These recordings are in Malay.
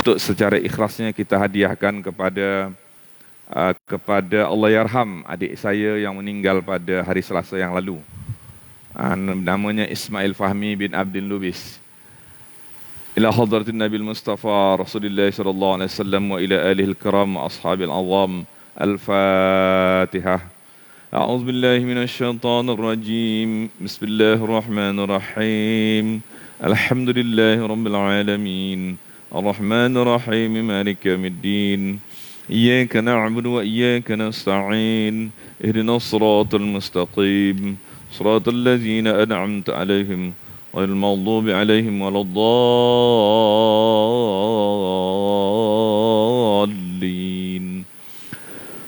Untuk secara ikhlasnya kita hadiahkan kepada Allahyarham adik saya yang meninggal pada hari Selasa yang lalu. Namanya Ismail Fahmi bin Abdin Lubis. Ila hadratin Nabi Mustafa Rasulullah sallallahu alaihi wasallam wa ila alihi al-kiram wa ashabil azam. Al-Fatihah. A'udzu billahi minasy syaithanir rajim. Bismillahirrahmanirrahim. Alhamdulillahirabbil alamin. الرحمن الرحيم مالك يوم الدين إياك نعبد وإياك نستعين اهدنا الصراط المستقيم صراط الذين أنعمت عليهم غير المغضوب عليهم ولا الضالين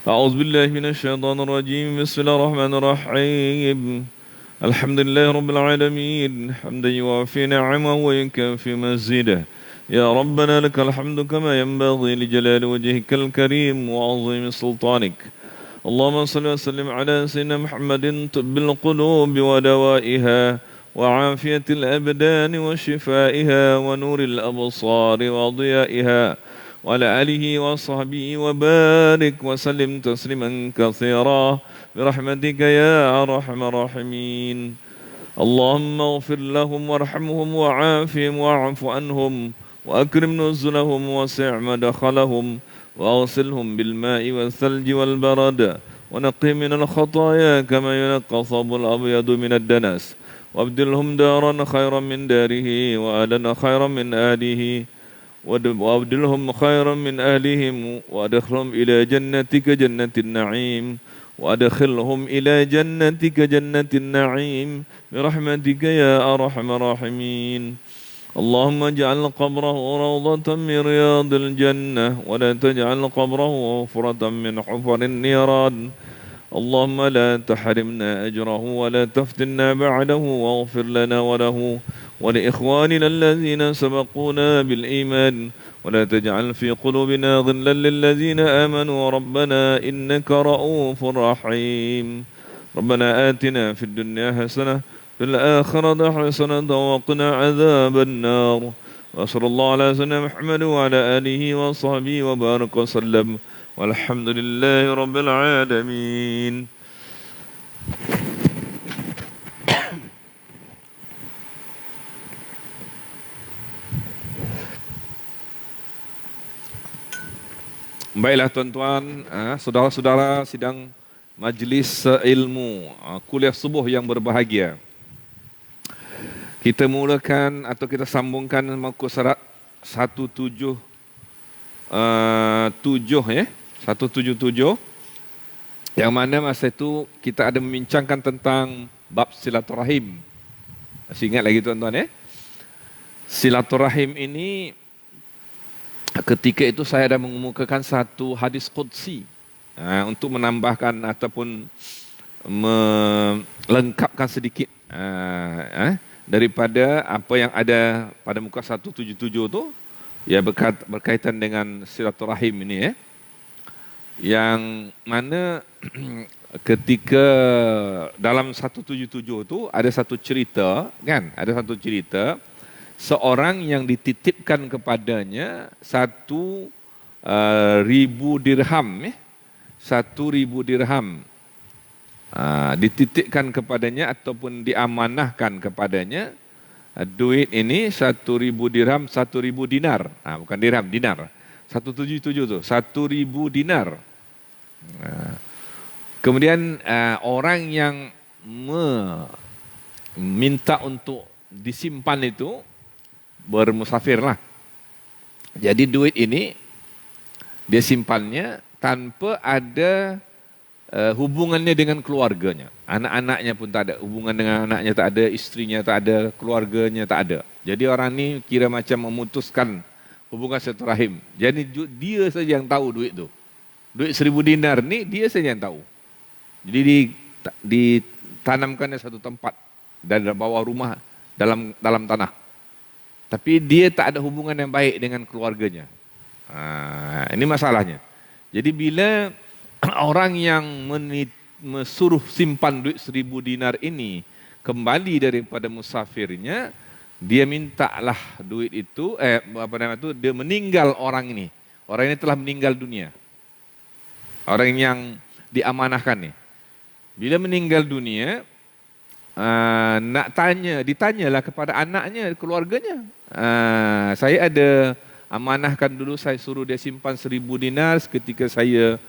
أعوذ بالله من الشيطان الرجيم بسم الله الرحمن الرحيم الحمد لله رب العالمين حمدا يوافي نعمه ويكافي مزيده يا ربنا لك الحمد كما ينبغي لجلال وجهك الكريم وعظيم سلطانك اللهم صل وسلم على سيدنا محمد طب القلوب ودوائها وعافية الأبدان وشفائها ونور الأبصار وضيائها وعلى آله وصحبه وبارك وسلم تسليما كثيرا برحمتك يا أرحم الراحمين اللهم اغفر لهم وارحمهم وعافهم واعف عنهم وأكرم نزلهم وسع مدخلهم وأغسلهم بالماء والثلج والبرد ونقي من الخطايا كما ينقى الثوب الأبيض من الدنس وابدلهم دارا خيرا من داره وأهلا خيرا من أهله وابدلهم خيرا من أهلهم وأدخلهم إلى جنتك جنة النعيم وأدخلهم إلى جنتك جنة النعيم برحمتك يا أرحم الراحمين اللهم اجعل قبره روضة من رياض الجنة ولا تجعل قبره حفرة من حفر النيران اللهم لا تحرمنا أجره ولا تفتنا بعده واغفر لنا وله ولإخواننا الذين سبقونا بالإيمان ولا تجعل في قلوبنا غلا للذين آمنوا ربنا إنك رؤوف رحيم ربنا آتنا في الدنيا حسنة في الآخرة حسنة وقنا عذاب النار وصلى الله على سيدنا محمد وعلى آله وصحبه وبارك وسلم والحمد لله رب العالمين. Baiklah tuan-tuan, saudara-saudara sidang majlis ilmu kuliah subuh yang berbahagia. Kita mulakan atau kita sambungkan muka surat 177 ya. 177 yang mana masa itu kita ada membincangkan tentang bab silaturahim. Masih ingat lagi tuan-tuan ya? Silaturahim ini ketika itu saya ada mengemukakan satu hadis qudsi untuk menambahkan ataupun melengkapkan sedikit daripada apa yang ada pada muka 177 tu ya berkaitan dengan silaturahim ini ya. Yang mana ketika dalam 177 tu ada satu cerita kan, ada satu cerita seorang yang dititipkan kepadanya 1,000 dirham ya. 1,000 dirham dititipkan kepadanya ataupun diamanahkan kepadanya duit ini 1,000 dirham, 1,000 dinar. Bukan dirham, dinar. 177 tu, 1,000 dinar. Kemudian orang yang minta untuk disimpan itu bermusafir lah. Jadi duit ini dia simpannya tanpa ada hubungannya dengan keluarganya. Anak-anaknya pun tak ada. Hubungan dengan anaknya tak ada, istrinya tak ada, keluarganya tak ada. Jadi orang ni kira macam memutuskan hubungan silaturahim. Jadi dia saja yang tahu duit tu. Duit 1,000 dinar ni dia saja yang tahu. Jadi ditanamkannya satu tempat dan bawah rumah dalam tanah. Tapi dia tak ada hubungan yang baik dengan keluarganya. Ini masalahnya. Jadi bila orang yang suruh simpan duit 1,000 dinar ini kembali daripada musafirnya, dia mintalah duit itu, dia meninggal orang ini. Orang ini telah meninggal dunia. Orang yang diamanahkan nih. Bila meninggal dunia, ditanyalah kepada anaknya, keluarganya. Saya ada amanahkan dulu, saya suruh dia simpan 1,000 dinar ketika saya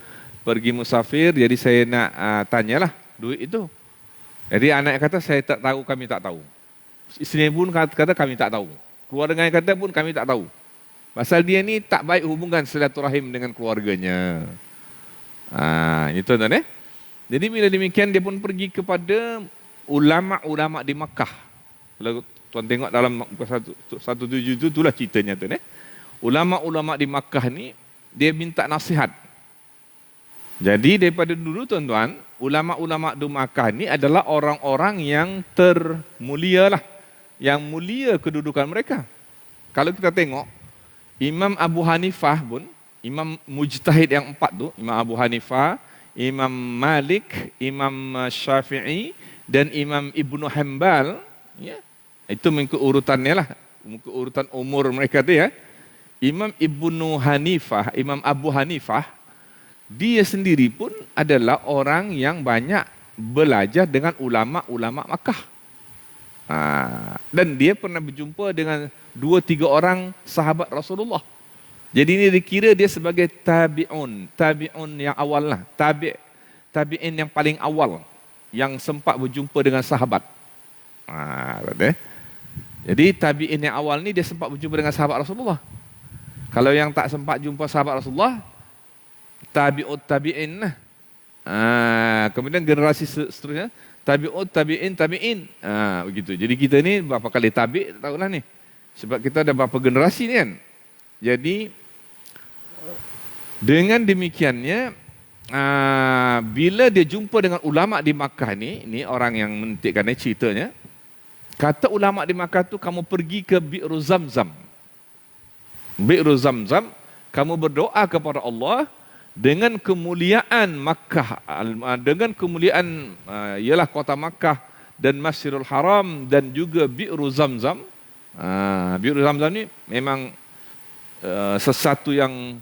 pergi musafir, jadi saya nak tanyalah duit itu. Jadi anak kata, saya tak tahu, kami tak tahu. Isteri pun kata kami tak tahu. Keluarga kata pun kami tak tahu. Pasal dia ni tak baik hubungan silaturahim dengan keluarganya. Itu tuan. Jadi bila demikian dia pun pergi kepada ulama-ulama di Makkah. Kalau tuan tengok dalam 177 itu, itulah ceritanya tuan. Ulama-ulama di Makkah ni dia minta nasihat. Jadi daripada dulu tuan-tuan, ulama-ulama di Makkah ni adalah orang-orang yang termulia lah. Yang mulia kedudukan mereka. Kalau kita tengok, Imam Abu Hanifah pun, Imam Mujtahid yang 4 tu, Imam Abu Hanifah, Imam Malik, Imam Syafi'i, dan Imam Ibnu Hanbal, ya, itu mengikut urutannya lah, mengikut urutan umur mereka tu ya. Imam Ibnu Hanifah, Imam Abu Hanifah, dia sendiri pun adalah orang yang banyak belajar dengan ulama-ulama Makkah. Dan dia pernah berjumpa dengan 2-3 orang sahabat Rasulullah. Jadi ini dikira dia sebagai tabi'un yang awal lah, tabi'in yang paling awal yang sempat berjumpa dengan sahabat. Jadi tabi'in yang awal ni dia sempat berjumpa dengan sahabat Rasulullah. Kalau yang tak sempat jumpa sahabat Rasulullah, tabi'in lah. Kemudian generasi seterusnya, tabi'in. Begitu. Jadi kita ni berapa kali tabi' tak tahulah ni. Sebab kita ada berapa generasi ni kan. Jadi dengan demikiannya, bila dia jumpa dengan ulama di Makkah ni orang yang menentikkan ceritanya, kata ulama di Makkah tu, kamu pergi ke Bi'ru Zamzam. Bi'ru Zamzam, kamu berdoa kepada Allah dengan kemuliaan Makkah, dengan kemuliaan ialah kota Makkah dan Masjidil Haram dan juga Bi'ru Zamzam. Bi'ru Zamzam ni memang sesuatu yang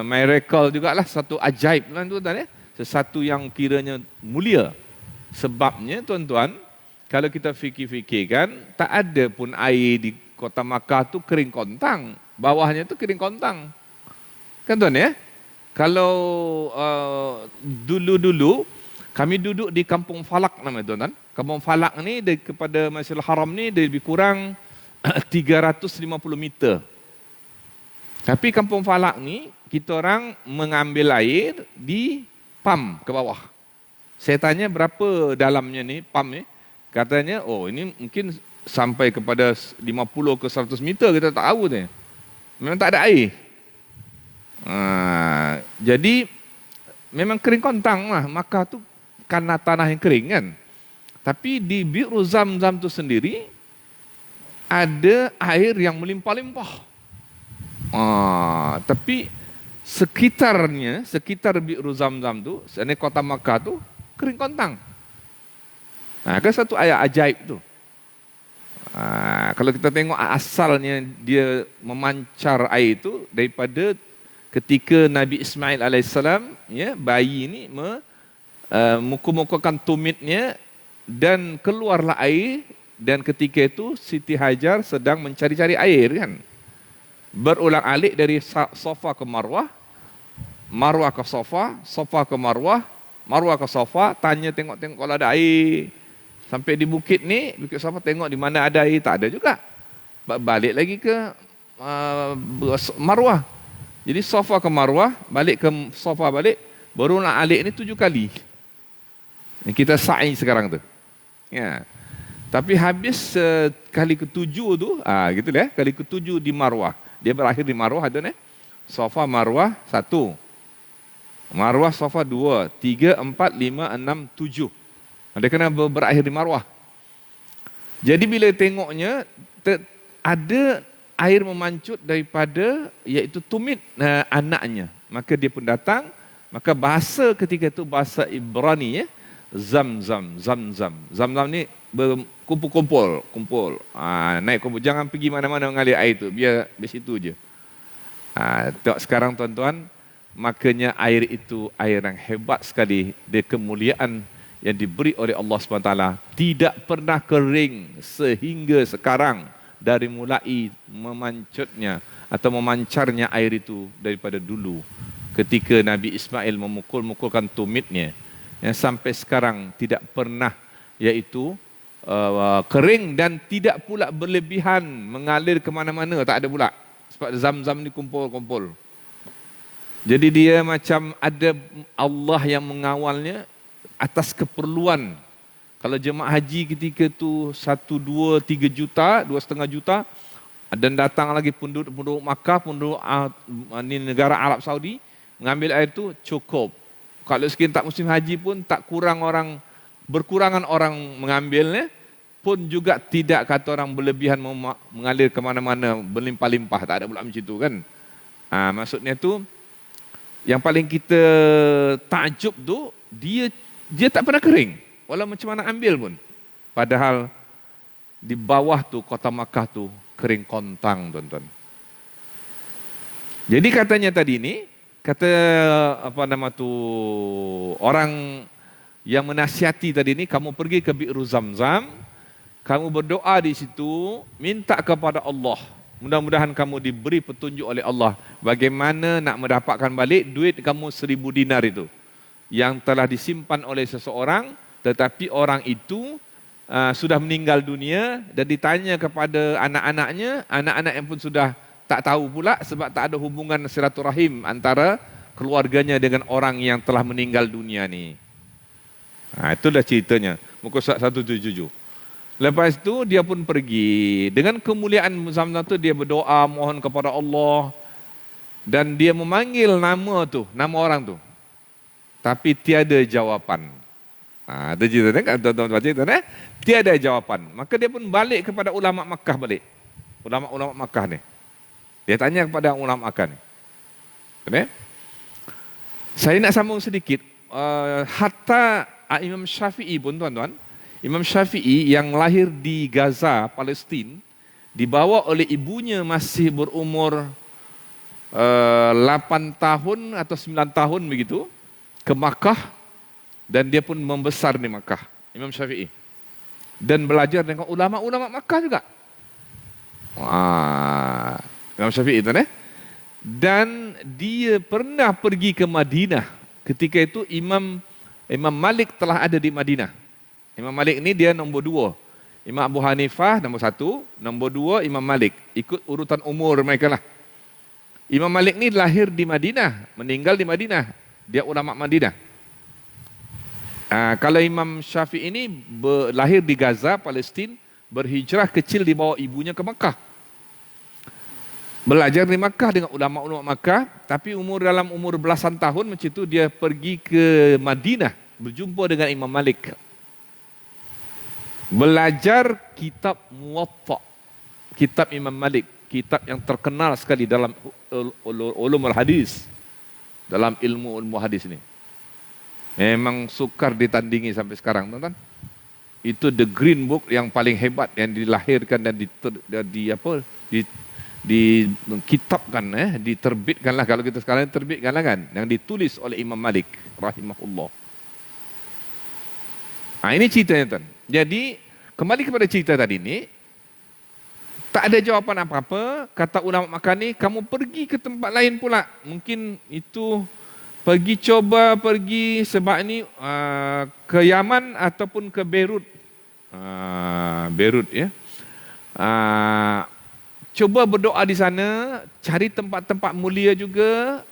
miracle jugalah, satu ajaib lah tuan-tuan ya. Sesuatu yang kiranya mulia. Sebabnya tuan-tuan, kalau kita fikir-fikirkan, tak ada pun air di kota Makkah tu kering kontang. Bawahnya tu kering kontang. Kan tuan ya? Kalau dulu-dulu kami duduk di Kampung Falak namanya tuan-tuan. Kampung Falak ni kepada Masjidil Haram ni lebih kurang 350 meter. Tapi Kampung Falak ni kita orang mengambil air di pam ke bawah. Saya tanya berapa dalamnya ni pam ni. Katanya ini mungkin sampai kepada 50 ke 100 meter, kita tak tahu tu. Memang tak ada air. Jadi memang kering kontang lah. Makkah tu karena tanah yang kering kan. Tapi di Bi'ru Zamzam tu sendiri ada air yang melimpah-limpah. Tapi sekitar Bi'ru Zamzam tu, sebenarnya kota Makkah tu kering kontang. Kan satu ayat ajaib tu. Kalau kita tengok asalnya dia memancar air itu daripada ketika Nabi Ismail AS, ya, bayi ini muka-mukakan tumitnya dan keluarlah air, dan ketika itu Siti Hajar sedang mencari-cari air kan. Berulang alik dari Safa ke Marwah, Marwah ke Safa, Safa ke Marwah, Marwah ke Safa, tanya tengok-tengok kalau ada air. Sampai di bukit ni, Bukit Safa, tengok di mana ada air, tak ada juga. Balik lagi ke Marwah. Jadi Safa ke Marwah, balik ke Safa balik, berulang alik ni 7 kali. Kita sa'i sekarang tu. Ya. Tapi habis kali ke-7 tu, gitulah, kali ke-7 di Marwah. Dia berakhir di Marwah ada ni. Safa Marwah 1. Marwah Safa 2, 3, 4, 5, 6, 7. Dia kena berakhir di Marwah. Jadi bila tengoknya ada air memancut daripada iaitu tumit anaknya. Maka dia pun datang, maka bahasa ketika itu bahasa Ibrani ya. Zam-zam. Zam-zam ni kumpul. Naik kumpul. Jangan pergi mana-mana mengalir air tu. Biar di situ je. Tengok sekarang tuan-tuan, makanya air itu air yang hebat sekali. Dia kemuliaan yang diberi oleh Allah SWT. Tidak pernah kering sehingga sekarang. Dari mulai memancutnya atau memancarnya air itu daripada dulu. Ketika Nabi Ismail memukul-mukulkan tumitnya. Yang sampai sekarang tidak pernah iaitu kering dan tidak pula berlebihan mengalir ke mana-mana. Tak ada pula. Sebab Zam-Zam ni kumpul-kumpul. Jadi dia macam ada Allah yang mengawalnya atas keperluan. Kalau jemaah haji ketika tu 1, 2, 3 juta, 2,5 juta, dan datang lagi penduduk Makkah, penduduk negara Arab Saudi, mengambil air tu cukup. Kalau sekiranya tak musim haji pun tak berkurangan orang mengambilnya, pun juga tidak kata orang berlebihan mengalir ke mana-mana, berlimpah-limpah, tak ada pula macam itu kan. Maksudnya tu, yang paling kita takjub tu, dia tak pernah kering. Walau macam mana ambil pun. Padahal di bawah tu kota Makkah tu kering kontang, tuan-tuan. Jadi katanya tadi ni, kata orang yang menasihati tadi ni, kamu pergi ke Bi'ru Zamzam, kamu berdoa di situ, minta kepada Allah. Mudah-mudahan kamu diberi petunjuk oleh Allah bagaimana nak mendapatkan balik duit kamu 1,000 dinar itu yang telah disimpan oleh seseorang. Tetapi orang itu sudah meninggal dunia dan ditanya kepada anak-anaknya, anak-anaknya pun sudah tak tahu pula sebab tak ada hubungan silaturahim antara keluarganya dengan orang yang telah meninggal dunia ni. Itulah ceritanya. Muka surat 177. Lepas itu dia pun pergi. Dengan kemuliaan Zamzam tu dia berdoa mohon kepada Allah dan dia memanggil nama orang tu. Tapi tiada jawapan. Itu ceritanya kan tuan-tuan baca itu kan? Tiada jawapan. Maka dia pun balik kepada ulama Makkah balik. Ulama Makkah ni. Dia tanya kepada ulama Makkah ni. Okay? Saya nak sambung sedikit. Hatta Imam Syafi'i pun tuan-tuan. Imam Syafi'i yang lahir di Gaza, Palestin, dibawa oleh ibunya masih berumur 8 tahun atau 9 tahun begitu ke Makkah. Dan dia pun membesar di Makkah, Imam Syafi'i. Dan belajar dengan ulama-ulama Makkah juga. Imam Syafi'i itu Dan dia pernah pergi ke Madinah. Ketika itu Imam Malik telah ada di Madinah. Imam Malik ini dia nombor 2. Imam Abu Hanifah nombor 1, nombor 2 Imam Malik. Ikut urutan umur mereka lah. Imam Malik ni lahir di Madinah, meninggal di Madinah. Dia ulama Madinah. Kalau Imam Syafi'i ini lahir di Gaza, Palestin, berhijrah kecil dibawa ibunya ke Makkah. Belajar di Makkah dengan ulama-ulama Makkah, tapi dalam umur belasan tahun macam itu dia pergi ke Madinah, berjumpa dengan Imam Malik. Belajar kitab Muwatta, kitab Imam Malik, kitab yang terkenal sekali dalam ulumul hadis, dalam ilmu hadis ini. Memang sukar ditandingi sampai sekarang, tuan-tuan. Itu the green book yang paling hebat yang dilahirkan dan dikitabkan, diterbitkanlah kalau kita sekarang terbitkanlah kan, yang ditulis oleh Imam Malik rahimahullah. Ini ceritanya, tuan. Jadi kembali kepada cerita tadi ni, tak ada jawapan apa-apa. Kata ulama Makkah ni, kamu pergi ke tempat lain pula. Mungkin itu pergi sebab ni ke Yaman ataupun ke Beirut. Beirut ya. Coba berdoa di sana, cari tempat-tempat mulia juga.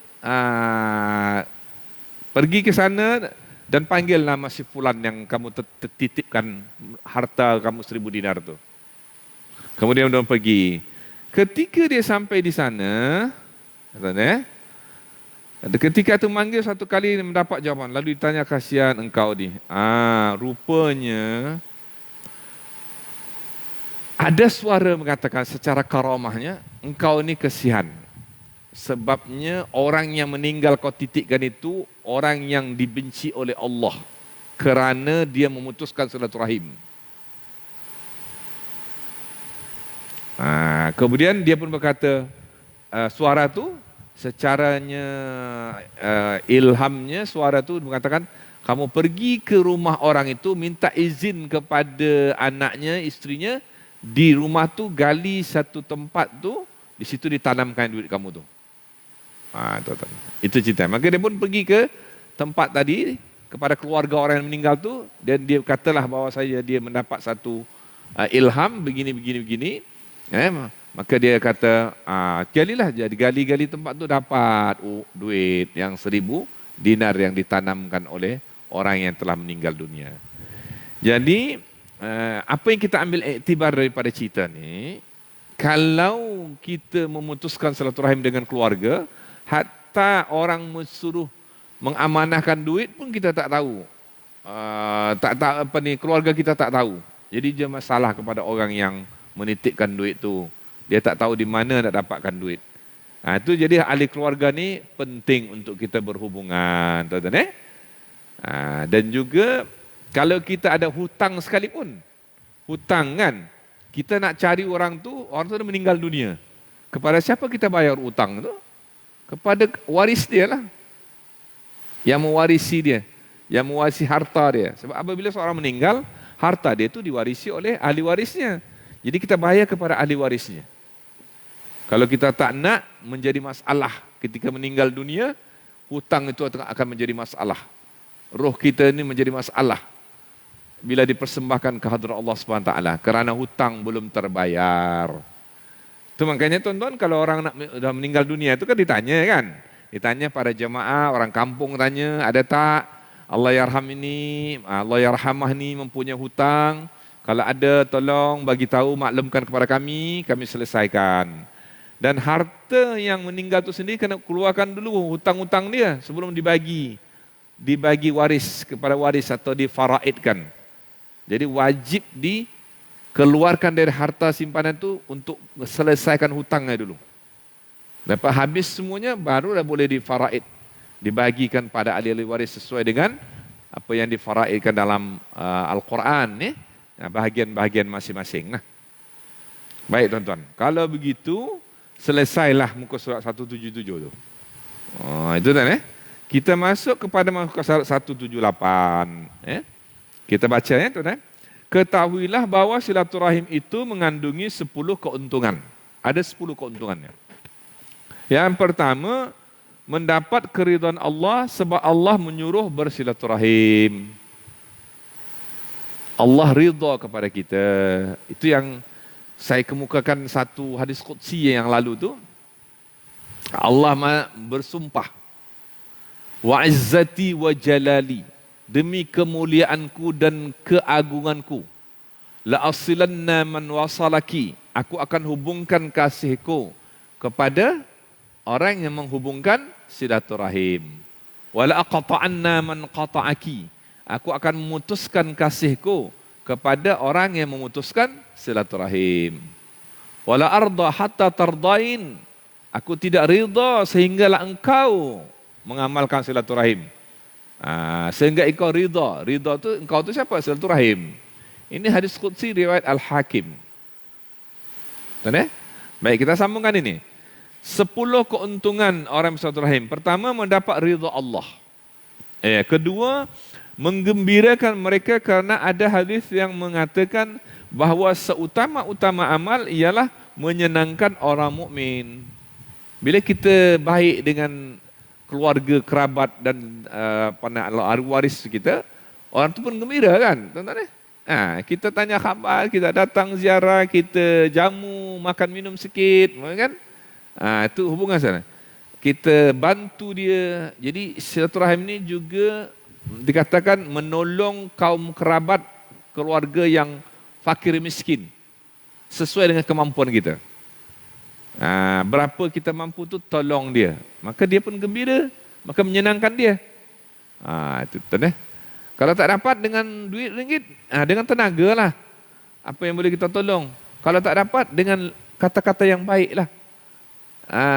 Pergi ke sana dan panggil nama si fulan yang kamu titipkan harta kamu 1,000 dinar tu. Kemudian dia pergi. Ketika dia sampai di sana, ketika tu manggil satu kali mendapat jawapan. Lalu ditanya, kasihan engkau ni. Rupanya ada suara mengatakan secara karamahnya, engkau ni kasihan. Sebabnya orang yang meninggal kau titikkan itu orang yang dibenci oleh Allah. kerana dia memutuskan silaturahim. Kemudian dia pun berkata, suara tu secaranya ilhamnya, suara tu mengatakan, kamu pergi ke rumah orang itu, minta izin kepada anaknya, istrinya, di rumah tu gali satu tempat tu, di situ ditanamkan duit kamu tu. Tuan-tuan. Itu cerita. Maka dia pun pergi ke tempat tadi, kepada keluarga orang yang meninggal tu, dan dia katalah bahawa dia mendapat satu ilham begini. Maka dia kata, galilah, jadi gali-gali tempat tu dapat duit yang 1,000 dinar yang ditanamkan oleh orang yang telah meninggal dunia. Jadi apa yang kita ambil iktibar daripada cerita ni, kalau kita memutuskan silaturahim dengan keluarga, hatta orang suruh mengamanahkan duit pun kita tak tahu. Keluarga kita tak tahu. Jadi dia masalah kepada orang yang menitipkan duit tu. Dia tak tahu di mana nak dapatkan duit. Itu jadi ahli keluarga ni penting untuk kita berhubungan, tuan-tuan. Dan juga kalau kita ada hutang sekalipun, hutang kan, kita nak cari orang tu dah meninggal dunia. Kepada siapa kita bayar hutang tu? Kepada waris dia lah, yang mewarisi dia, yang mewarisi harta dia. Sebab apabila seorang meninggal, harta dia tu diwarisi oleh ahli warisnya. Jadi kita bayar kepada ahli warisnya. Kalau kita tak nak menjadi masalah ketika meninggal dunia, hutang itu akan menjadi masalah. Roh kita ini menjadi masalah bila dipersembahkan ke hadirat Allah SWT kerana hutang belum terbayar. Itu makanya tuan-tuan, kalau orang dah meninggal dunia itu kan ditanya kan. Ditanya para jemaah, orang kampung tanya, ada tak Allah yarham ini, Allah yarhamah ni mempunyai hutang? Kalau ada, tolong bagi tahu, maklumkan kepada kami selesaikan. Dan harta yang meninggal itu sendiri kena keluarkan dulu hutang-hutang dia sebelum dibagi waris kepada waris atau difaraidkan. Jadi wajib dikeluarkan dari harta simpanan itu untuk selesaikan hutangnya dulu. Dapat habis semuanya, baru dah boleh difaraid, dibagikan pada ahli-ahli waris sesuai dengan apa yang difaraidkan dalam Al-Quran, bahagian-bahagian masing-masing. Baik tuan-tuan, kalau begitu selesailah muka surat 177 tu. Itu kan kita masuk kepada muka surat 178. Kita baca ya tuan. Ketahuilah bahawa silaturahim itu mengandungi 10 keuntungan. Ada 10 keuntungannya. Yang pertama, mendapat keridhaan Allah sebab Allah menyuruh bersilaturahim. Allah ridha kepada kita. Itu yang saya kemukakan satu hadis qudsi yang lalu tu. Allah bersumpah, wa izzati wa jalali, demi kemuliaanku dan keagunganku, la asilanna man wasalaki, aku akan hubungkan kasihku kepada orang yang menghubungkan silaturahim. Wala aqta'anna man qata'aki, aku akan memutuskan kasihku kepada orang yang memutuskan silaturahim. Wala arda hatta tardain, aku tidak ridha sehinggalah engkau mengamalkan silaturahim. Sehingga engkau ridha. Ridha tu engkau tu siapa? Silaturahim. Ini hadis qudsi riwayat Al-Hakim. Baik, kita sambungkan ini. 10 keuntungan orang bersilaturahim. Pertama, mendapat ridha Allah. Kedua, menggembirakan mereka karena ada hadis yang mengatakan bahawa seutama-utama amal ialah menyenangkan orang mukmin. Bila kita baik dengan keluarga, kerabat dan ahli waris kita, orang tu pun gembira kan, tuan-tuan. Kita tanya khabar, kita datang ziarah, kita jamu, makan minum sikit, kan? Itu hubungan sana. Kita bantu dia. Jadi silaturahim ni juga dikatakan menolong kaum kerabat, keluarga yang fakir miskin sesuai dengan kemampuan kita. Berapa kita mampu tu tolong dia, maka dia pun gembira, maka menyenangkan dia. Itu betul. Kalau tak dapat dengan duit ringgit, dengan tenaga lah apa yang boleh kita tolong. Kalau tak dapat, dengan kata-kata yang baik lah,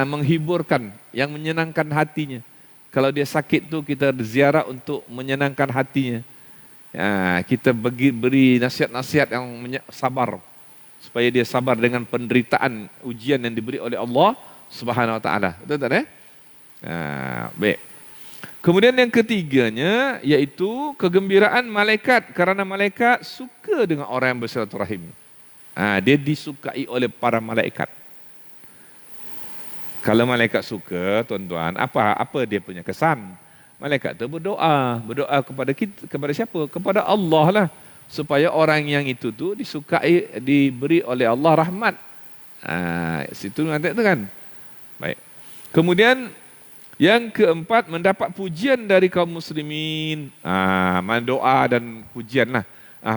menghiburkan, yang menyenangkan hatinya. Kalau dia sakit tu kita ziarah untuk menyenangkan hatinya. kita beri nasihat-nasihat yang sabar, supaya dia sabar dengan penderitaan ujian yang diberi oleh Allah Subhanahu Wa Taala. Betul tak? Baik. Kemudian yang ketiganya yaitu kegembiraan malaikat, kerana malaikat suka dengan orang yang bersilaturahim. Dia disukai oleh para malaikat. Kalau malaikat suka, tuan-tuan, apa dia punya kesan? Malaikat itu berdoa kepada siapa? Kepada Allah lah, supaya orang yang itu tu disukai, diberi oleh Allah rahmat. Situ nanti tu kan. Baik. Kemudian yang keempat, mendapat pujian dari kaum muslimin. Doa dan pujian lah.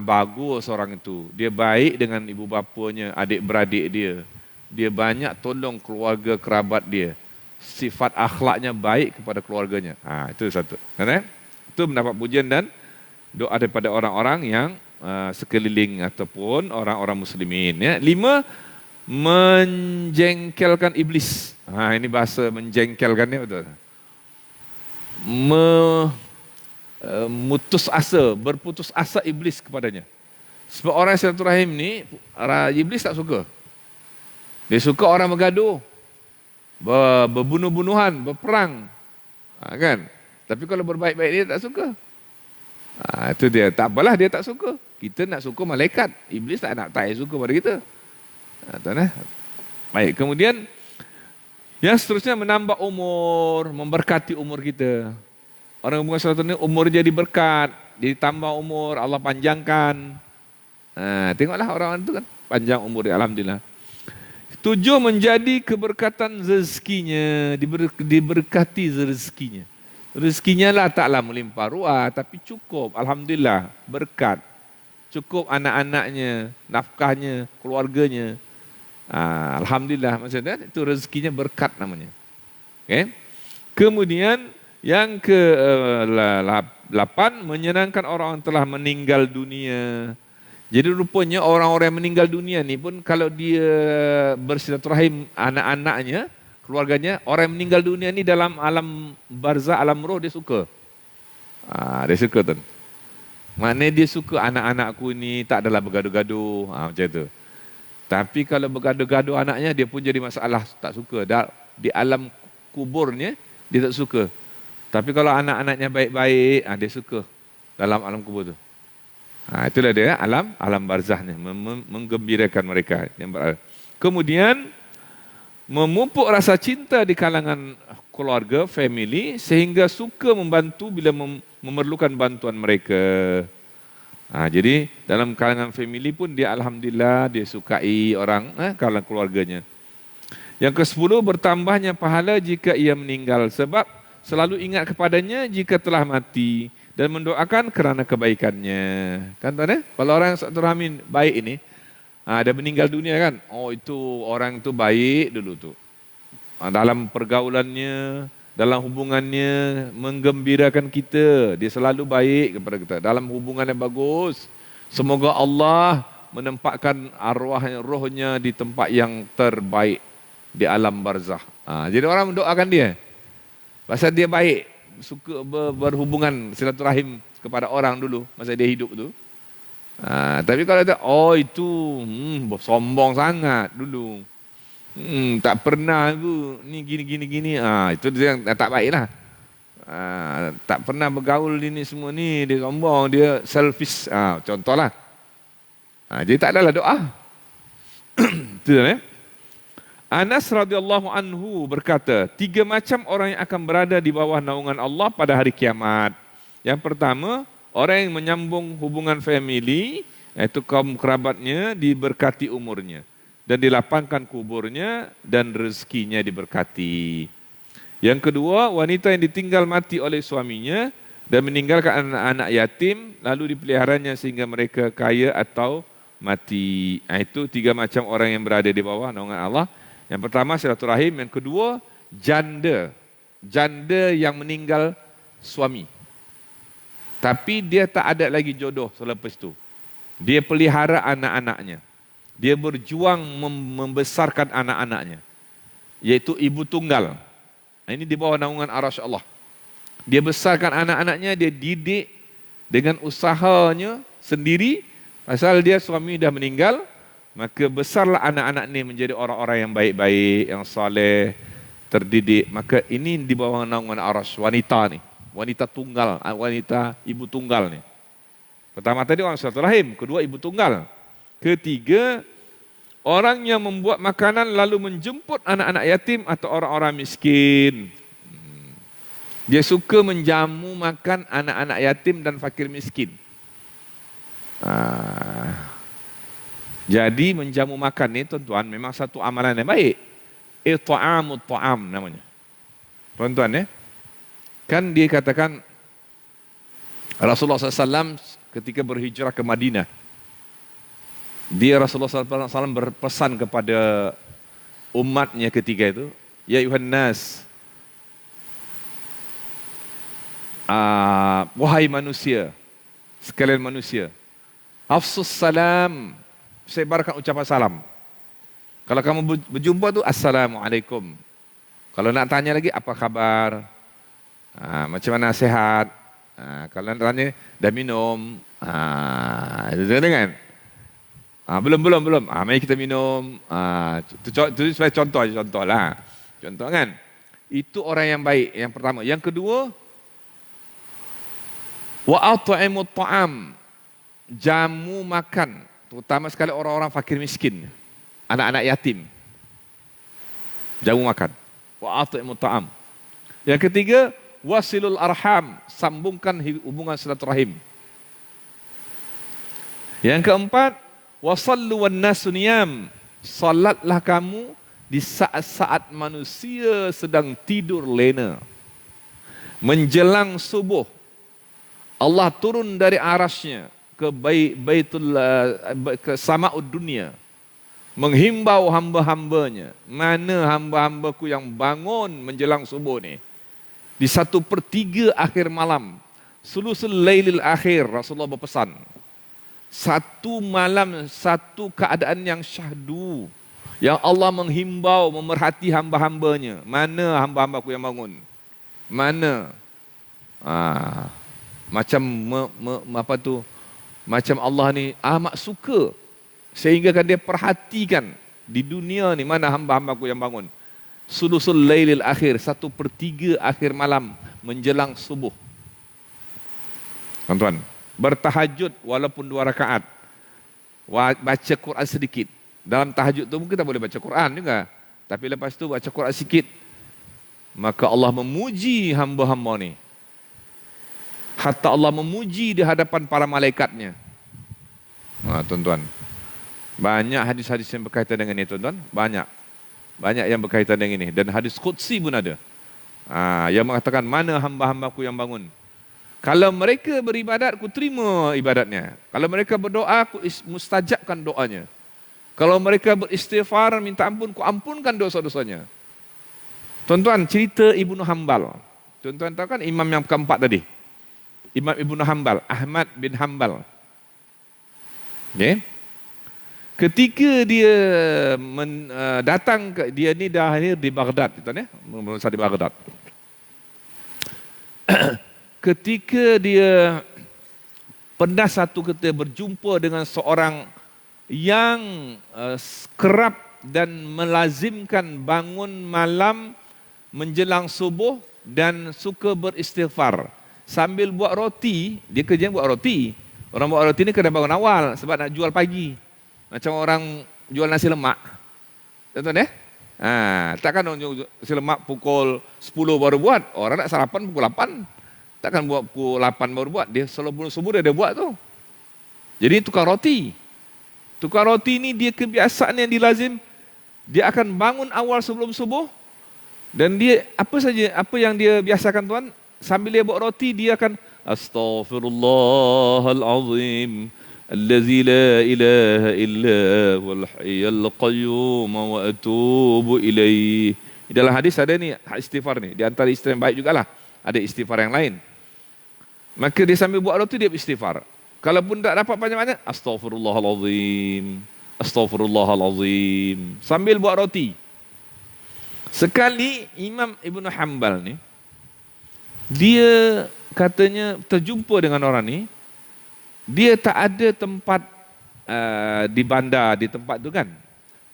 Bagus orang itu. Dia baik dengan ibu bapanya, adik-beradik dia. Dia banyak tolong keluarga kerabat dia. Sifat akhlaknya baik kepada keluarganya. Itu satu. Itu mendapat pujian dan doa daripada orang-orang yang sekeliling ataupun orang-orang muslimin. 5, menjengkelkan iblis. Ini bahasa menjengkelkan ni betul. Berputus asa iblis kepadanya. Sebab orang silaturahim ni, iblis tak suka. Dia suka orang bergaduh, berbunuh-bunuhan, berperang. Kan? Tapi kalau berbaik-baik dia tak suka. Itu dia. Tak apalah dia tak suka. Kita nak suka malaikat. Iblis tak suka pada kita. Baik, kemudian yang seterusnya menambah umur, memberkati umur kita. Orang hubungan silaturahim ni umur jadi berkat, jadi tambah umur, Allah panjangkan. Tengoklah orang-orang itu kan panjang umur dia, alhamdulillah. 7, menjadi keberkatan rezekinya, diberkati rezekinya. Rezekinya lah taklah melimpah ruah, tapi cukup, alhamdulillah, berkat. Cukup anak-anaknya, nafkahnya, keluarganya. Alhamdulillah, maksudnya itu rezekinya berkat namanya. Okay? Kemudian yang ke-8, menyenangkan orang yang telah meninggal dunia. Jadi rupanya orang-orang yang meninggal dunia ni pun kalau dia bersilaturahim anak-anaknya, keluarganya, orang yang meninggal dunia ni dalam alam barzah, alam roh dia suka. Dia suka tu. Maknanya dia suka anak-anakku ni tak adalah bergaduh-gaduh, macam tu. Tapi kalau bergaduh-gaduh anaknya, dia pun jadi masalah, tak suka. Di alam kuburnya, dia tak suka. Tapi kalau anak-anaknya baik-baik, dia suka dalam alam kubur tu. Itulah dia alam barzahnya, menggembirakan mereka. Kemudian, memupuk rasa cinta di kalangan keluarga, family, sehingga suka membantu bila memerlukan bantuan mereka. Jadi dalam kalangan family pun dia alhamdulillah dia sukai orang kalangan keluarganya. Yang ke-10, bertambahnya pahala jika ia meninggal, sebab selalu ingat kepadanya jika telah mati dan mendoakan kerana kebaikannya. Kan tuan kalau orang silaturahmi baik ini, dia meninggal dunia kan, itu orang tu baik dulu tu. Dalam pergaulannya, dalam hubungannya menggembirakan kita, dia selalu baik kepada kita. Dalam hubungan yang bagus, semoga Allah menempatkan arwahnya, rohnya di tempat yang terbaik di alam barzah. Jadi orang mendoakan dia. Pasal dia baik, suka berhubungan silaturahim kepada orang dulu masa dia hidup tu. Tapi kalau dia, itu sombong sangat dulu. Tak pernah aku ni gini. Itu dia yang tak baiklah. Tak pernah bergaul ini semua ni, dia sombong, dia selfish. Contohlah. Jadi tak adalah doa. Itu Anas radhiyallahu anhu berkata, 3 macam orang yang akan berada di bawah naungan Allah pada hari kiamat. Yang pertama, orang yang menyambung hubungan family, iaitu kaum kerabatnya, diberkati umurnya dan dilapangkan kuburnya dan rezekinya diberkati. Yang kedua, wanita yang ditinggal mati oleh suaminya dan meninggalkan anak-anak yatim, lalu dipeliharanya sehingga mereka kaya atau mati. Itu 3 macam orang yang berada di bawah naungan Allah. Yang pertama silaturahim, yang kedua janda yang meninggal suami. Tapi dia tak ada lagi jodoh selepas itu. Dia pelihara anak-anaknya. Dia berjuang membesarkan anak-anaknya. Yaitu ibu tunggal. Ini di bawah naungan arasy Allah. Dia besarkan anak-anaknya, dia didik dengan usahanya sendiri, pasal dia suami dah meninggal, maka besarlah anak-anak ni menjadi orang-orang yang baik-baik, yang soleh, terdidik. Maka ini di bawah naungan arasy wanita ni. Wanita tunggal, wanita ibu tunggal ni. Pertama tadi orang silaturahim, kedua ibu tunggal. Ketiga, orang yang membuat makanan lalu menjemput anak-anak yatim atau orang-orang miskin. Dia suka menjamu makan anak-anak yatim dan fakir miskin. Jadi menjamu makan ni tuan-tuan memang satu amalan yang baik. It'amut ta'am namanya. Tuan-tuan ya. Kan dia katakan Rasulullah SAW ketika berhijrah ke Madinah. Rasulullah SAW berpesan kepada umatnya ketika itu, ya ayuhan nas, wahai manusia, sekalian manusia, afsus salam, sebarkan ucapan salam. Kalau kamu berjumpa tu assalamualaikum. Kalau nak tanya lagi apa khabar, macam mana sehat, kalau nak tanya dah minum, itu kan? Belum. Mari kita minum. Itu sebagai contoh lah. Contoh kan. Itu orang yang baik. Yang pertama. Yang kedua, wa at'imut ta'am. Jamu makan. Terutama sekali orang-orang fakir miskin. Anak-anak yatim. Jamu makan. Wa at'imut ta'am. Yang ketiga, wasilul arham. Sambungkan hubungan silaturahim. Yang keempat, wasallu wan nasu niyam. Salatlah kamu di saat-saat manusia sedang tidur lena. Menjelang subuh, Allah turun dari arasy-Nya ke ke sama'ud dunia, menghimbau hamba-hambanya, mana hamba-hambaku yang bangun menjelang subuh ni di 1/3 akhir malam, sulusul lailil akhir. Rasulullah berpesan, satu malam, satu keadaan yang syahdu, yang Allah menghimbau, memerhati hamba-hambanya. Mana hamba-hambaku yang bangun? Mana? Macam macam Allah ni amat suka, sehingga kan dia perhatikan di dunia ni mana hamba-hambaku yang bangun. Sulusul lailil akhir, 1/3 akhir malam menjelang subuh. Tuan-tuan, bertahajud walaupun 2 rakaat. Baca Quran sedikit. Dalam tahajud tu mungkin kita boleh baca Quran juga. Tapi lepas tu baca Quran sikit. Maka Allah memuji hamba-hamba ni. Hatta Allah memuji di hadapan para malaikatnya. Tuan-tuan. Banyak hadis-hadis yang berkaitan dengan ini, tuan-tuan. Banyak yang berkaitan dengan ini. Dan hadis Qudsi pun ada. Yang mengatakan, mana hamba-hambaku yang bangun? Kalau mereka beribadat, aku terima ibadatnya. Kalau mereka berdoa, aku mustajabkan doanya. Kalau mereka beristighfar, minta ampun, aku ampunkan dosa-dosanya. Tuan-tuan, cerita Ibnu Hanbal. Tuan-tuan tahu kan imam yang keempat tadi? Imam Ibnu Hanbal, Ahmad bin Hanbal. Okay. Ketika dia datang, dia ni dah lahir di Baghdad. Tuan-tuan ya? Membesar di Baghdad. Ketika dia pernah satu ketika berjumpa dengan seorang yang kerap dan melazimkan bangun malam menjelang subuh dan suka beristighfar. Sambil buat roti, dia kerja buat roti. Orang buat roti ni kena bangun awal sebab nak jual pagi. Macam orang jual nasi lemak. Tuan-tuan ya? Takkan orang jual nasi lemak pukul 10 baru buat. Orang nak sarapan pukul 8. Takkan buat pukul 8 baru buat. Dia sebelum subuh dia buat tu. Jadi tukang roti. Tukang roti ni dia kebiasaan yang dilazim. Dia akan bangun awal sebelum subuh. Dan dia apa yang dia biasakan tuan, sambil dia buat roti dia akan astaghfirullahalazim allazi la ilaha illa huwal hayyul qayyum wa atubu ilaihi. Dalam hadis ada ni istighfar ni. Di antara istighfar yang baik jugalah. Ada istighfar yang lain. Maka dia sambil buat roti dia beristighfar. Kalaupun tak dapat banyak-banyak, astaghfirullahalazim, astaghfirullahalazim, sambil buat roti. Sekali Imam Ibnu Hanbal ni, dia katanya terjumpa dengan orang ni, Dia tak ada tempat di bandar, di tempat tu kan.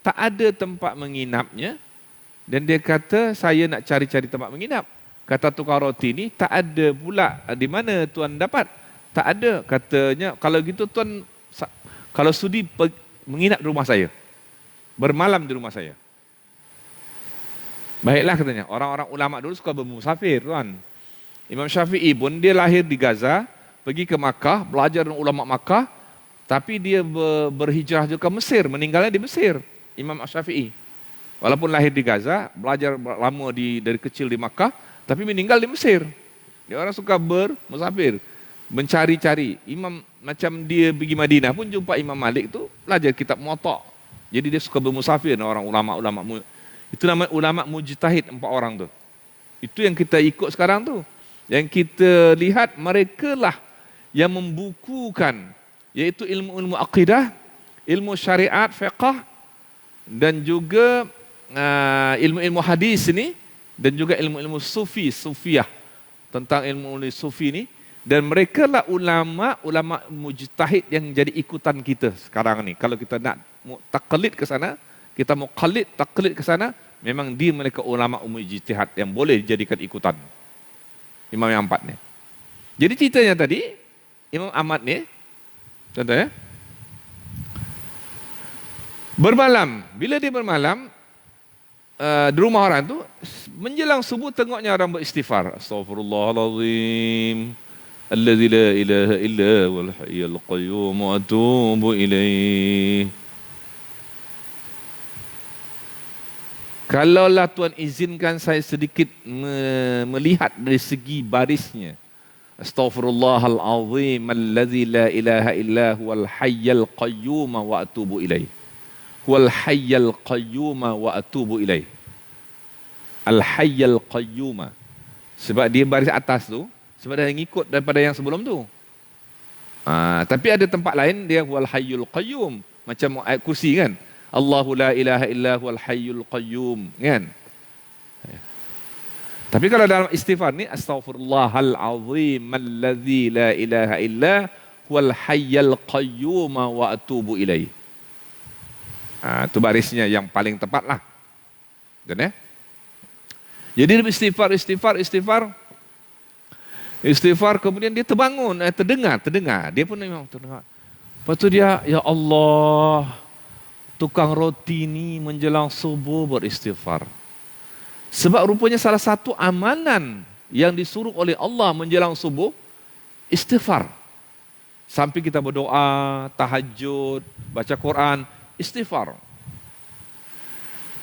Tak ada tempat menginapnya. Dan dia kata, saya nak cari-cari tempat menginap. Kata tukang roti ni, tak ada pula. Di mana tuan dapat? Tak ada. Katanya, kalau gitu tuan, kalau sudi menginap di rumah saya. Bermalam di rumah saya. Baiklah katanya, orang-orang ulama dulu suka bermusafir tuan. Imam Syafi'i pun dia lahir di Gaza, pergi ke Makkah, belajar dengan ulama Makkah, tapi dia berhijrah juga ke Mesir, meninggalnya di Mesir. Imam Syafi'i. Walaupun lahir di Gaza, belajar lama dari kecil di Makkah, tapi meninggal di Mesir. Dia orang suka bermusafir, mencari-cari. Imam macam dia pergi Madinah pun jumpa Imam Malik tu, belajar kitab Muwatta. Jadi dia suka bermusafir dengan orang ulama-ulama. Itu namanya ulama mujtahid 4 orang tu. Itu yang kita ikut sekarang tu. Yang kita lihat mereka lah yang membukukan, yaitu ilmu-ilmu akidah, ilmu syariat, fiqh, dan juga ilmu-ilmu hadis ni, dan juga ilmu-ilmu sufiyah, tentang ilmu sufi ni. Dan mereka lah ulama mujtahid yang jadi ikutan kita sekarang ni. Kalau kita nak taklid ke sana, kita mau taklid ke sana, memang dia mereka ulama mujtahid yang boleh dijadikan ikutan. Imam yang 4 ni. Jadi ceritanya tadi, Imam Ahmad ni, contohnya, bermalam. Bila dia bermalam, di rumah orang tu, menjelang subuh tengoknya orang beristighfar. Astaghfirullahalazim. Allazi la ilaha illa wal hayyul qayyum wa atubu ilaih. Kalaulah Tuhan izinkan saya sedikit melihat dari segi barisnya. Astaghfirullahalazim allazi la ilaha illa huwal hayyul qayyum wa atubu ilaih. Huwal hayyul qayyum wa atubu ilaih. Al hayyul qayyum. Sebab dia baris atas tu, sebab dia ngikut daripada yang sebelum tu. Tapi ada tempat lain dia huwal hayyul qayyum, macam ayat kursi kan. Allahu la ilaha illa huwal hayyul qayyum kan. Tapi kalau dalam istighfar ni, astaghfirullahal azim allazi la ilaha illa huwal hayyul qayyum wa atubu ilaih. Itu barisnya yang paling tepat lah. Kan ya? Jadi istighfar, kemudian dia terbangun, terdengar. Dia pun memang terdengar. Lepas tu dia, ya Allah, tukang roti ni menjelang subuh beristighfar. Sebab rupanya salah satu amalan yang disuruh oleh Allah menjelang subuh, istighfar. Sampai kita berdoa, tahajud, baca Quran, istighfar.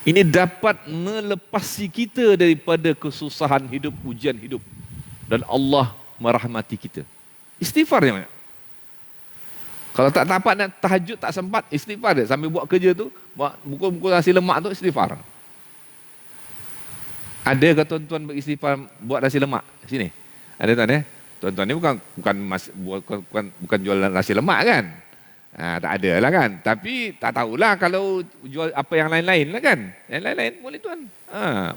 Ini dapat melepasi kita daripada kesusahan hidup, ujian hidup. Dan Allah merahmati kita. Istighfar ya. Kalau tak dapat nak tahajud, tak sempat, istighfar dia. Sambil buat kerja tu, bukul nasi lemak tu, istighfar. Ada ke tuan-tuan beristighfar buat nasi lemak? Sini. Ada tuan ya? Tuan-tuan ni bukan jual nasi lemak kan? Tak ada lah kan. Tapi tak tahulah kalau jual apa yang lain-lain lah kan. Yang lain-lain boleh tuan.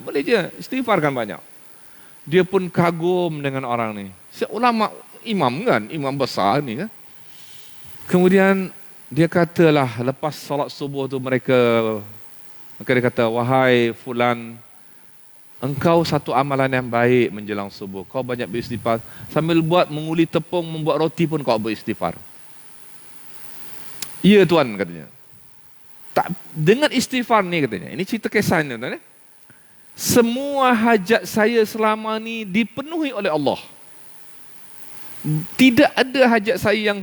Boleh je. Istighfarkan banyak. Dia pun kagum dengan orang ni. Ulama imam kan. Imam besar ni kan. Kemudian dia katalah lepas solat subuh tu maka dia kata, wahai fulan, engkau satu amalan yang baik menjelang subuh. Kau banyak beristighfar. Sambil menguli tepung, membuat roti pun kau beristighfar. Ya tuan katanya. Tak, dengan istighfar ni katanya. Ini cerita kisah ni tuan. Semua hajat saya selama ni dipenuhi oleh Allah. Tidak ada hajat saya yang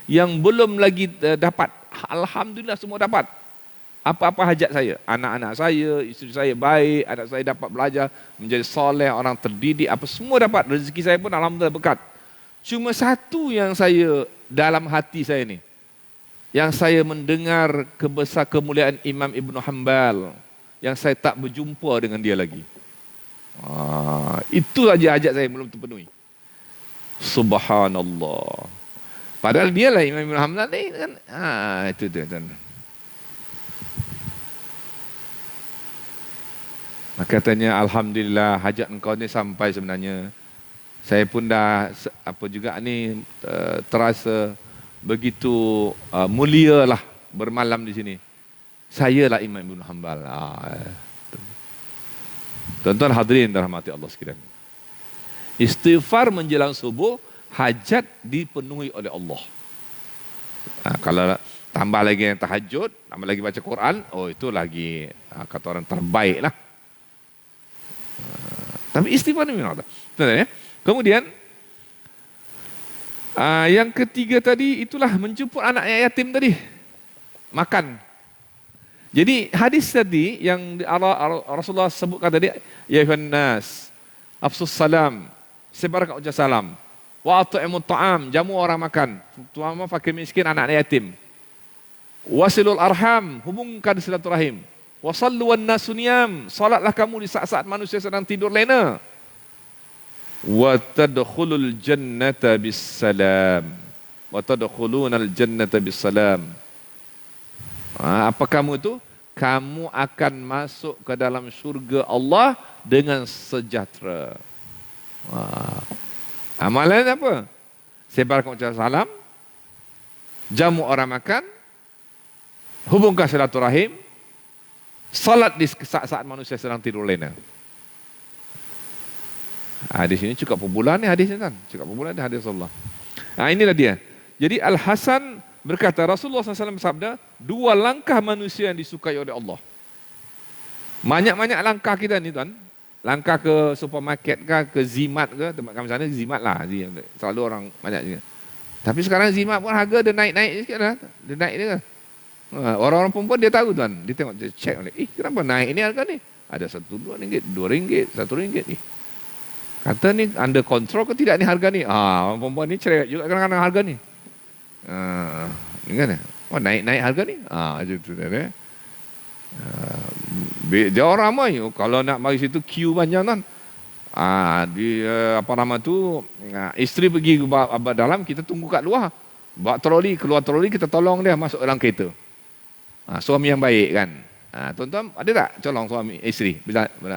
yang belum lagi dapat. Alhamdulillah semua dapat. Apa-apa hajat saya, anak-anak saya, isteri saya baik, anak saya dapat belajar, menjadi soleh, orang terdidik, apa semua dapat. Rezeki saya pun alhamdulillah berkat. Cuma satu yang saya dalam hati saya ni, yang saya mendengar kebesar kemuliaan Imam Ibn Hanbal, yang saya tak berjumpa dengan dia lagi. Itu saja hajat saya belum terpenuhi. Subhanallah. Padahal dia lah Imam Ibn Hanbal ni kan. Itu tuan. Maka katanya, alhamdulillah hajat engkau ni sampai sebenarnya. Saya pun dah terasa begitu mulia lah bermalam di sini. Saya lah Imam Ibn Hanbal. Tuan-tuan hadirin dirahmati Allah sekalian. Istighfar menjelang subuh, hajat dipenuhi oleh Allah. Kalau tambah lagi yang tahajud, tambah lagi baca Quran, itu lagi kata orang terbaik lah. Tapi istighfar ni memang ada. Ya? Kemudian yang ketiga tadi, itulah menjemput anak yatim tadi. Makan. Jadi hadis tadi yang Rasulullah sebutkan tadi, ya ayuhan nas, afsus salam, sebarkan ucap salam. Wa at'imut ta'am, jamu orang makan. Terutama fakir miskin, anak yatim. Wasilul arham, hubungkan silaturahim. Wasallu wan nasu niyam, salatlah kamu di saat-saat manusia sedang tidur lena. Wa tadkhulul jannata bis salam. Wa tadkhulunal jannata bis salam. Apa kamu itu? Kamu akan masuk ke dalam syurga Allah dengan sejahtera. Amalan apa? Sebarkan ucapan salam, jamu orang makan, hubungkan silaturahim, salat di saat-saat manusia sedang tidur lena. Hadis ini cukup popular ni hadis ni kan? Cukup popular ni hadis Allah. Inilah dia. Jadi Al-Hasan berkata, Rasulullah SAW bersabda, 2 langkah manusia yang disukai oleh Allah. Banyak-banyak langkah kita ni tuan. Langkah ke supermarket ke Zimat ke, tempat kami sana Zimat lah. Selalu orang banyak juga. Tapi sekarang Zimat pun harga dia naik-naik sikit lah. Dia naik dia. Orang-orang perempuan dia tahu tuan. Dia tengok, dia check. Kenapa naik ni harga ni? Ada RM1, RM2, RM2, RM1. Kata ni under control ke tidak ni harga ni? Orang perempuan ni cerewet juga kadang-kadang harga ni. Ni kan? Naik-naik harga ni? Macam tu kan. Dia orang ramai. Kalau nak mari situ queue panjang kan. Isteri pergi ke dalam, kita tunggu kat luar. Bawa troli, keluar troli, kita tolong dia masuk dalam kereta. Suami yang baik kan. Tuan-tuan ada tak tolong suami isteri?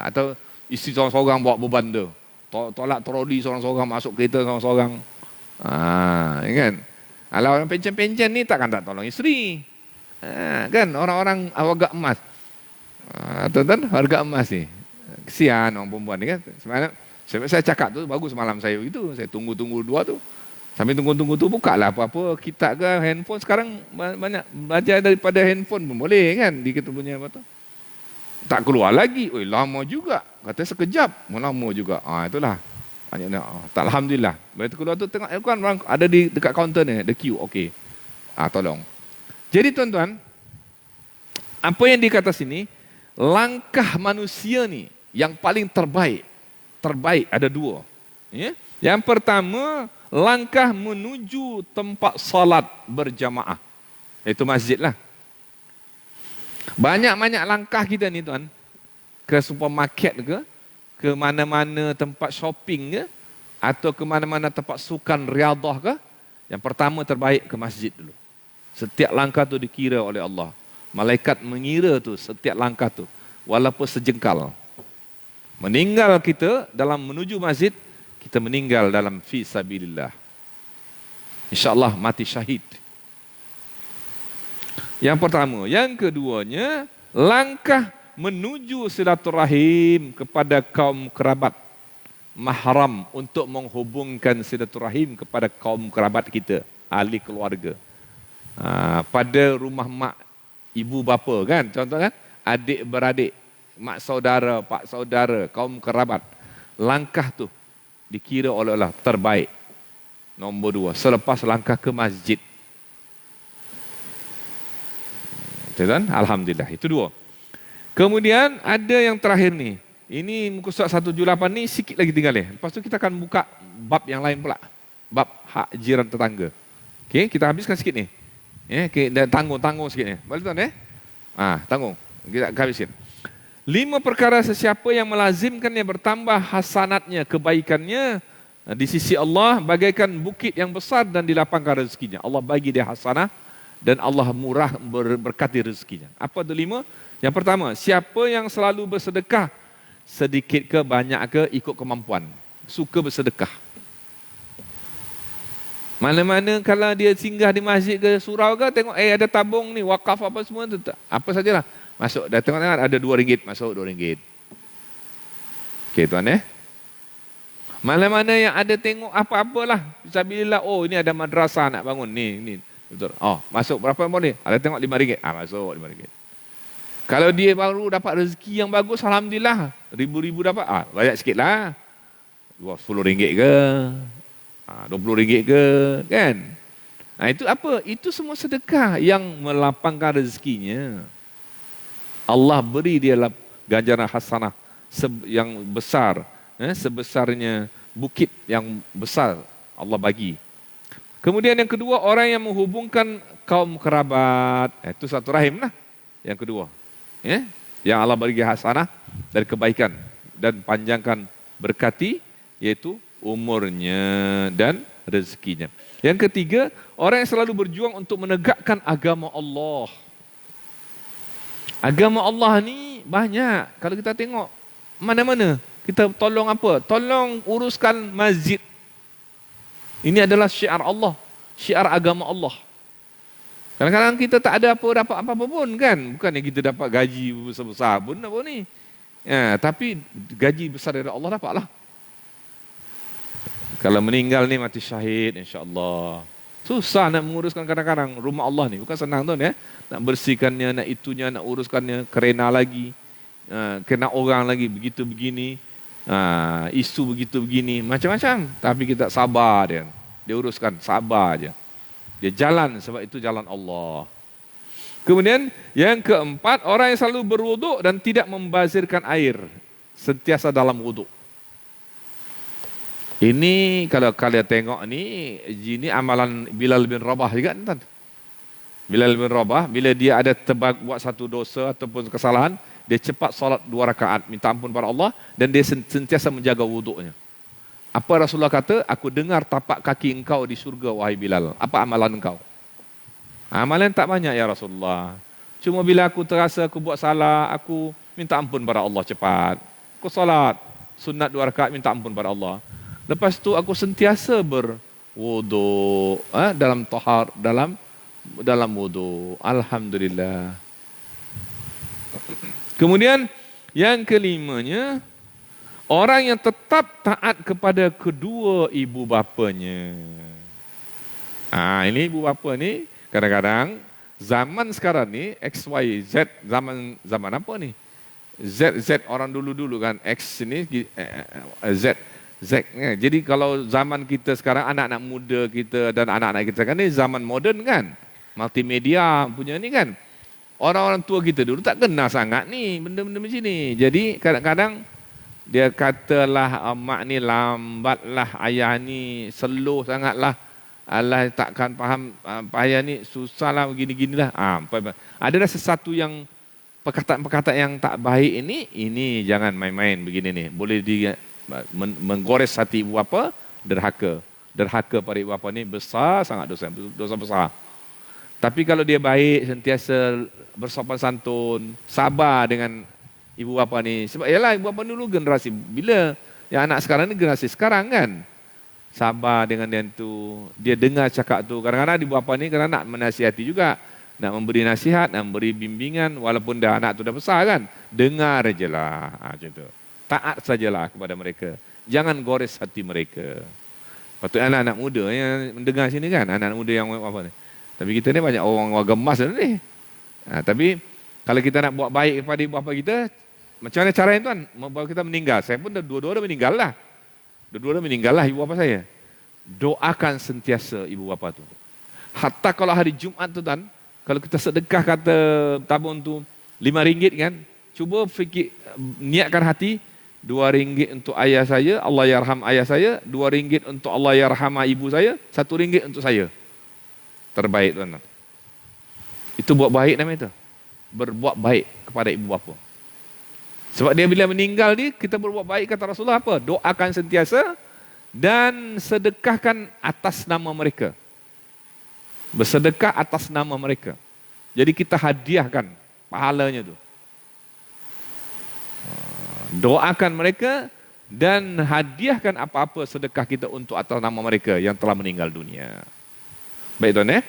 Atau isteri seorang-seorang bawa beban dia. Tolak troli seorang-seorang, masuk kereta seorang-seorang. Kan? Kalau orang pencen-pencen ni takkan tak tolong isteri. Kan orang-orang harga emas. Tuan-tuan harga emas ni. Kesian orang perempuan ni kan. Sebenarnya saya cakap tu bagus semalam saya begitu. Saya tunggu-tunggu dua tu. Sambil tunggu-tunggu tu buka lah apa-apa kitab ke handphone. Sekarang banyak belajar daripada handphone pun boleh kan. Di kita punya apa tu. Tak keluar lagi. Lama juga. Kata sekejap. Lama juga. Itulah. Tak, Alhamdulillah. Begitu keluar tu tengok kan ada di dekat kaunter ni. The queue. Okey. Tolong. Jadi tuan-tuan. Apa yang dikata sini. Langkah manusia ni. Yang paling terbaik. Terbaik ada 2. Ya? Yang pertama. Langkah menuju tempat salat berjamaah. Itu masjid lah. Banyak-banyak langkah kita ni tuan. Ke supermarket ke mana-mana tempat shopping ke, atau ke mana-mana tempat sukan riadah ke, yang pertama terbaik ke masjid dulu. Setiap langkah tu dikira oleh Allah. Malaikat mengira tu setiap langkah tu, walaupun sejengkal. Meninggal kita dalam menuju masjid, kita meninggal dalam fi sabilillah. InsyaAllah mati syahid. Yang pertama. Yang keduanya, langkah menuju silaturahim kepada kaum kerabat mahram, untuk menghubungkan silaturahim kepada kaum kerabat kita, ahli keluarga. Pada rumah mak, ibu bapa kan, contoh kan, adik beradik, mak saudara, pak saudara, kaum kerabat. Langkah tu dikira oleh Allah terbaik. Nombor 2, selepas langkah ke masjid. Tuan, alhamdulillah, itu 2. Kemudian ada yang terakhir ni. Ini muka surat 178 ni sikit lagi tinggal ni. Lepas tu kita akan buka bab yang lain pula. Bab hak jiran tetangga. Okey, kita habiskan sikit ni. Okay, dan tanggung sikit ni. Boleh tuan tanggung. Kita habiskan. 5 perkara sesiapa yang melazimkannya bertambah hasanatnya, kebaikannya di sisi Allah bagaikan bukit yang besar dan dilapangkan rezekinya. Allah bagi dia hasanah dan Allah murah berkati rezekinya. Apa tu 5? Yang pertama, siapa yang selalu bersedekah, sedikit ke banyak ke ikut kemampuan. Suka bersedekah. Mana-mana kalau dia singgah di masjid ke surau ke, tengok ada tabung ni, wakaf apa semua tu, apa sajalah. Masuk, dah tengok-tengok ada RM2, masuk RM2. Okey tuan Mana-mana yang ada tengok apa-apalah. Fisabilillah, oh ini ada madrasah nak bangun ni. Betul. Oh, masuk berapa boleh? Ada tengok RM5. Masuk RM5. Kalau dia baru dapat rezeki yang bagus, alhamdulillah, ribu-ribu dapat. Banyak sikitlah. RM10 ke? RM20 ke, kan? Itu apa? Itu semua sedekah yang melapangkan rezekinya. Allah beri dia ganjaran hasanah yang besar, sebesarnya bukit yang besar Allah bagi. Kemudian yang kedua, orang yang menghubungkan kaum kerabat, itu satu rahim lah. Yang kedua, yang Allah bagi hasanah dan kebaikan dan panjangkan berkati, yaitu umurnya dan rezekinya. Yang ketiga, orang yang selalu berjuang untuk menegakkan agama Allah. Agama Allah ni banyak. Kalau kita tengok mana-mana, kita tolong apa? Tolong uruskan masjid. Ini adalah syiar Allah, syiar agama Allah. Kadang-kadang kita tak ada dapat apa-apa pun kan. Bukannya kita dapat gaji besar-besar pun apa ni. Tapi gaji besar dari Allah dapatlah. Kalau meninggal ni mati syahid, insya-Allah. Susah nak menguruskan kadang-kadang rumah Allah ni. Bukan senang tuan Nak bersihkannya, nak itunya, nak uruskannya, kerena lagi. Kena orang lagi, begitu begini. Isu begitu begini, macam-macam. Tapi kita sabar dia. Dia uruskan, sabar aja. Dia jalan, sebab itu jalan Allah. Kemudian yang keempat, orang yang selalu berwuduk dan tidak membazirkan air. Sentiasa dalam wuduk. Ini kalau kalian tengok ni, ini amalan Bilal bin Rabah juga tuan. Bilal bin Rabah, bila dia ada buat satu dosa ataupun kesalahan, dia cepat solat 2 rakaat, minta ampun pada Allah, dan dia sentiasa menjaga wuduknya. Apa Rasulullah kata? Aku dengar tapak kaki engkau di surga, wahai Bilal. Apa amalan engkau? Amalan tak banyak ya Rasulullah. Cuma bila aku terasa aku buat salah, aku minta ampun pada Allah cepat. Aku solat sunat 2 rakaat, minta ampun pada Allah. Lepas tu aku sentiasa berwuduk, dalam tahar, dalam wuduk. Alhamdulillah. Kemudian yang kelimanya, orang yang tetap taat kepada kedua ibu bapanya. Ini ibu bapa ni kadang-kadang zaman sekarang ni XYZ, zaman apa ni? Z orang dulu-dulu kan, X ni Z. Jadi kalau zaman kita sekarang, anak-anak muda kita dan anak-anak kita kan ni zaman moden kan, multimedia punya ni kan. Orang-orang tua kita dulu tak kenal sangat ni benda-benda macam ni. Jadi kadang-kadang dia katalah, mak ni lambatlah, ayah ni slow sangatlah, Allah takkan faham, payah ni susahlah, begini-ginilah. Adalah sesuatu yang perkataan-perkataan yang tak baik ini jangan main-main begini ni. Boleh menggores hati ibu bapa, derhaka pada ibu bapa ni besar sangat, dosa besar. Tapi kalau dia baik, sentiasa bersopan santun, sabar dengan ibu bapa ni, sebab yalah ibu bapa dulu generasi, bila yang anak sekarang ni generasi sekarang kan, sabar dengan dia tu, dia dengar cakap tu. Kadang-kadang ibu bapa ni kadang nak menasihati juga, nak memberi nasihat, nak memberi bimbingan, walaupun dah anak tu dah besar kan, dengar je lah, macam tu. Taat sajalah kepada mereka. Jangan gores hati mereka. Patutnya anak-anak muda yang mendengar sini kan, anak-anak muda yang apa ni. Tapi kita ni banyak orang gemas ni. Tapi kalau kita nak buat baik kepada ibu bapa kita, macam mana caranya tuan? Bapak kita meninggal. Saya pun dua-dua dah meninggal lah. Dua-dua dah meninggal lah ibu bapa saya. Doakan sentiasa ibu bapa tu. Hatta kalau hari Jumaat tu tuan, kalau kita sedekah kata tabung tu RM5 kan, cuba fikir, niatkan hati, RM2 untuk ayah saya, Allah yarham ayah saya, RM2 untuk Allah yarham ibu saya, RM1 untuk saya. Terbaik tuan. Itu buat baik namanya itu. Berbuat baik kepada ibu bapa. Sebab dia bila meninggal ni, kita berbuat baik, kata Rasulullah apa? Doakan sentiasa dan sedekahkan atas nama mereka. Bersedekah atas nama mereka. Jadi kita hadiahkan pahalanya tu. Doakan mereka dan hadiahkan apa-apa sedekah kita untuk atas nama mereka yang telah meninggal dunia. Baik tuan,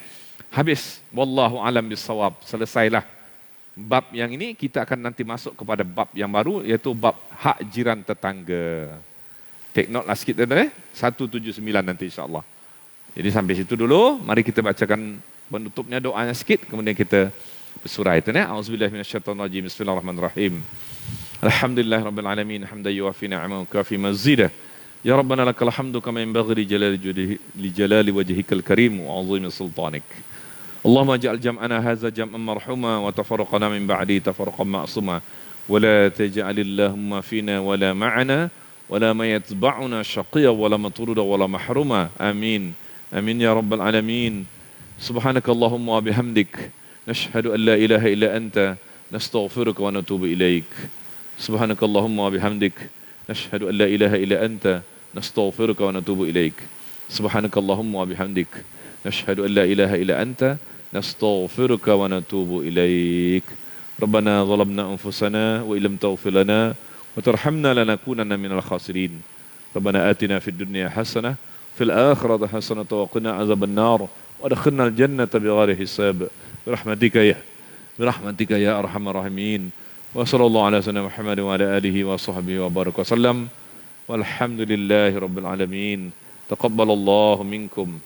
habis. Wallahu alam bisawab. Selesailah bab yang ini. Kita akan nanti masuk kepada bab yang baru, iaitu bab hak jiran tetangga. Take note lah sikit tuan, 179 nanti insya-Allah. Jadi sampai situ dulu. Mari kita bacakan penutupnya, doanya sikit, kemudian kita bersurah itu. Auzubillahi minasyaitonir rajim. Bismillahirrahmanirrahim. Alhamdulillahirabbil alamin, hamdan yuwafi ni'amahu kafi mazidah. Ya Rabbana lakal hamdu kama yanbaghi li jalali wajhikal karim wa 'azimi sultanik. Allahumma ij'al jam'ana hadza jam'an marhuma wa tafarraqana min ba'di tafarraqan ma'suma wa la taj'al Allahumma fina wa la ma'ana wa la man yatba'una shaqiyya wa la matruda wa la mahruma. Amin. Amin ya rabbal alamin. Subhanakallahumma wa bihamdik nashhadu an la ilaha illa anta nastaghfiruka wa natubu ilaik. Subhanakallahumma wa bihamdik nashhadu an la ilaha illa anta nastaghfiruka wa natubu ilaik. Subhanakallahumma wa bihamdik nashhadu an la ilaha illa anta nastaghfiruka wa natubu ilaik. Rabbana zalamna anfusana wa illam taghfir lana wa tarhamna lanakunanna minal khasirin. Rabbana atina fid dunya hasanah fil akhirati hasanah wa qina azaban nar wa adkhilna al jannata bighairi hisab. Birahmatika ya arhamar rahimin. Wa sallallahu ala sayyidina Muhammad wa ala alihi wa sahbihi wa baraka wasallam. Walhamdulillahi rabbil alamin. Taqabbalallahu minkum.